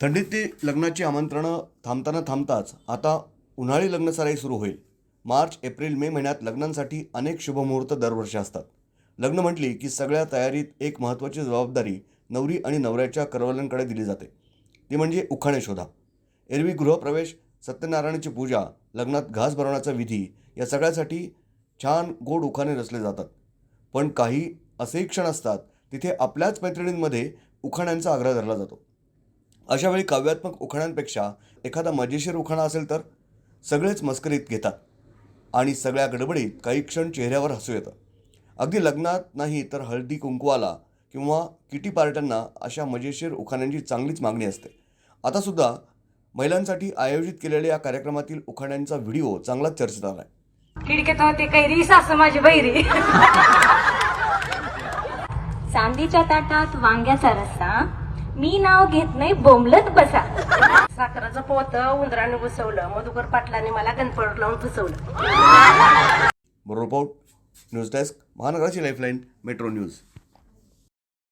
थंडीतली लग्नाची आमंत्रणं थांबताच आता उन्हाळी लग्नसराई सुरू होईल. मार्च, एप्रिल, मे महिन्यात लग्नांसाठी अनेक शुभमुहूर्त दरवर्षी असतात. लग्न म्हटली की सगळ्या तयारीत एक महत्त्वाची जबाबदारी नवरी आणि नवऱ्याच्या करवल्यांकडे दिली जाते. ती म्हणजे उखाणे शोधा. एरवी गृहप्रवेश, सत्यनारायणाची पूजा, लग्नात घास भरवण्याचा विधी या सगळ्यासाठी छान गोड उखाणे रचले जातात. पण काही असेही क्षण असतात तिथे आपल्याच मैत्रिणींमध्ये उखाण्यांचा आग्रह धरला जातो. अशा वेळी काव्यात्मक उखाण्यांपेक्षा एखादा मजेशीर उखाणा असेल तर सगळेच मस्करीत घेतात आणि सगळ्या गडबडीत काही क्षण चेहऱ्यावर हसू येतं. अगदी लग्नात नाही तर हळदी कुंकवाला किंवा किटी पार्ट्यांना अशा मजेशीर उखाण्यांची चांगलीच मागणी असते. आता सुद्धा महिलांसाठी आयोजित केलेल्या या कार्यक्रमातील उखाण्यांचा व्हिडिओ चांगलाच चर्चेत आला आहे. खिडकीत होते कैरी सासू माझी बैरी. चांदीच्या ताटात वांग्याचा रस्सा, मी नाव घेत नाही बोंबलत बसा. साखराचं पोत उंदराने घुसवलं, मधुकर पाटलाने मला गणपत लावून फसवलं. रिपोर्ट न्यूज डेस्क, महानगराची लाईफलाईन, मेट्रो न्यूज.